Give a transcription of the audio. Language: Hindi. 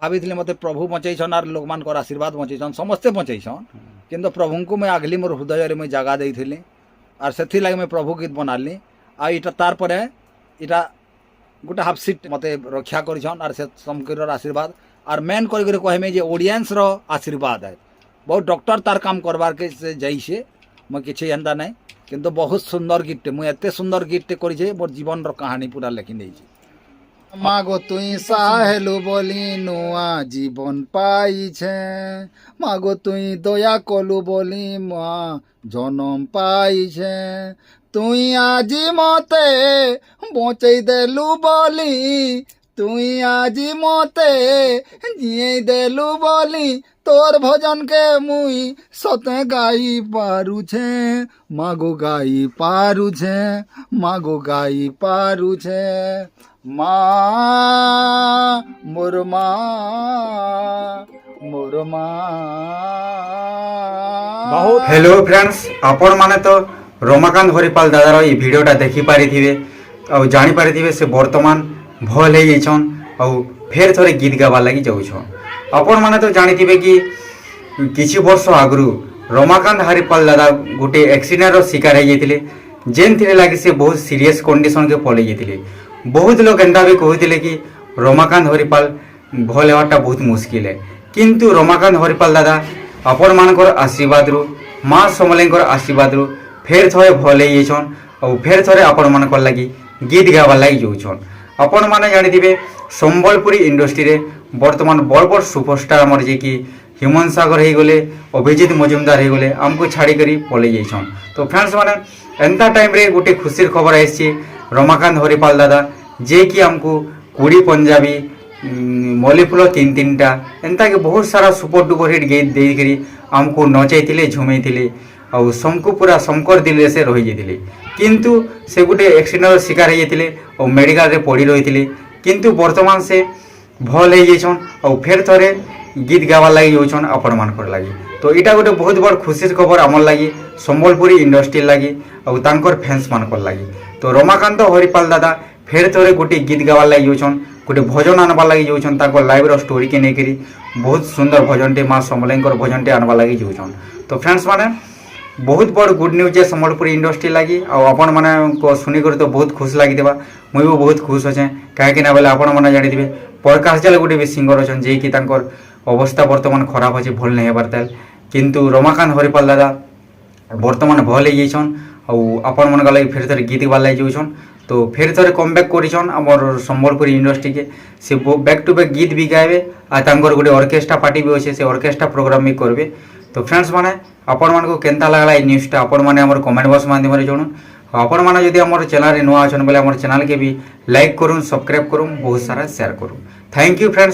ଭାବିଥିଲି ମୋତେ ପ୍ରଭୁ ବଞ୍ଚେଇଛନ୍ ଆର୍ ଲୋକମାନଙ୍କର ଆଶୀର୍ବାଦ ବଞ୍ଚେଇଛନ୍ ସମସ୍ତେ ବଞ୍ଚେଇଛନ୍ କିନ୍ତୁ ପ୍ରଭୁଙ୍କୁ ମୁଇଁ ଆଗଲି ମୋର ହୃଦୟରେ ମୁଇଁ ଜାଗା ଦେଇଥିଲି ଆର୍ ସେଥିର୍ଲାଗି ମୁଇଁ ପ୍ରଭୁ ଗୀତ ବନାଲି ଆଉ ଇଟା ତାର୍ ପରେ ଇଟା ଗୋଟେ ହାଫ୍ ସିଟ୍ ମୋତେ ରକ୍ଷା କରିଛନ୍ ଆର୍ ସେ ସମକିରର ଆଶୀର୍ବାଦ ଆର୍ ମେନ୍ କରିକରି କହିମି ଯେ ଅଡ଼ିଏନ୍ସର ଆଶୀର୍ବାଦ ଏ ବହୁତ ଡକ୍ଟର ତାର କାମ କରବାର୍କେ ସେ ଯାଇଛେ ମୁଇଁ କିଛି ଏନ୍ତା ନାଇଁ କିନ୍ତୁ ବହୁତ ସୁନ୍ଦର ଗୀତଟେ ମୁଇଁ ଏତେ ସୁନ୍ଦର ଗୀତଟେ କରିଛେ ମୋର ଜୀବନର କାହାଣୀ ପୁରା ଲେଖି ଦେଇଛି। মাগো তুই সাহেলু বলি নোয়া জীবন পাইছে মাগো তুই দয়া কলু বলি মা জনম পাইছে তুই আজি মতে বঁচাই দেলু বলি তুই আজি মতে জিয়ে দেলু বলি তোর ভজনকে মুই সতে গাই পারুছে মাগো গাই পারুছে মাগো গাই পারুছে মা মোর মা মোর মা। बहुत हेलो फ्रेंड्स आपण माने तो रमाकांत हरिपाल दादार ये वीडियोटा देखि पारिथिबे और जानि पारिथिबे से वर्तमान भल हे जइछन और फेर थोड़े गीत गावा लागि जाउछन। आपण माने तो जानिथिबे कि किछि वर्ष आगरु रमाकांत हरिपाल दादा गोटे एक्सीडेंट रो शिकार हे जइथिले जेन थिले लागि से बहुत सीरियस कंडीशन के पड़े जइथिले। बहुत लोग एंता भी कहते कि रमाकांत हरिपाल भल हेबाटा बहुत मुश्किल है किंतु रमाकांत हरिपाल दादा आपण मानकर आशीर्वाद रु माँ समलेंकर आशीर्वाद रु फेर थोड़े भल होइछन और फेर थोड़े आपण मानकर लागि गीत गावा लागि जाउछन। आपण माने जानिथिबे संबलपुरी इंडस्ट्री रे वर्तमान बड़ बड़ सुपरस्टार हमर जे कि हिमन सागर हे गले अभिजीत मजुमदार हे गले हमको छाड़ी करी पले जाइछन। तो फ्रेंड्स माने एंता टाइम रे गोटे खुशीर खबर आइछि रमाकांत हरिपाल दादा जे कि हमको कुड़ी पंजाबी मल्लीफुल तीन तीनटा एंता कि बहुत सारा सुपर डुपर हिट गीत देकरी हमको नचैथिले झुमैथिले और समको पूरा समकर दिल से रही जाइथिले किंतु से गोटे एक्सीडेंट शिकार हो जाइथिले और मेडिकल रे पड़ी रही किंतु वर्तमान से भल हो जाइछन और फेर थोड़े गीत गावा लगी जाउछन आपण मानकर लगी। तो इटा गोटे बहुत बड़ खुशीर खबर आमर लगी संबलपुरी इंडस्ट्री लगी और तांकर फैंस मानकर लगी। तो रमाकांत हरिपाल दादा फेर थोड़े गोटे गीत गावा लगी जाउछन गोटे भजन आनबार लगी जाउछन तांकर लाइव रो स्टोरी के नेकरी बहुत सुंदर भजनटे माँ समलेंकर भजनटे आनबार लगी जाउछन। तो फ्रेंड्स माने बहुत बड़ गुड न्यूज है संबलपुरी इंडस्ट्री लगी और आपण माने को सुनी कर तो बहुत खुश लगी देबा मुई भी बहुत खुश अच्छे कहीं ना बोले आपण माने जानिथिबे प्रकाश जाल गोटे भी सिंगर अच्छन जे कि तांकर अवस्था वर्तमान खराब अच्छे भल नहीं हेबार ताल किंतु रमाकांत हरिपाल दादा वर्तमान भल हो जाइछन और आपण मन लगी फेर थोड़े गीत गावा लगी जाउछन। तो फिर थोड़े कम बैक करिछन हमर संबलपुरी इंडस्ट्री के से बैक टू बैक गीत भी गाइबे आ तांकर गोटे ऑर्केस्ट्रा पार्टी भी अच्छे से ऑर्केस्ट्रा प्रोग्राम भी करबे। तो फ्रेंड्स माने आपण मानको केनता लागला ए न्यूज़टा आपण माने हमर कमेंट बॉक्स माध्यम रे जणुन आपण माने जदि हमर चैनल रे नुआ अछन बोले हमर चैनल के भी लाइक करूँ सब्सक्राइब करूँ बहुत सारा शेयर करूँ। Thank you friends.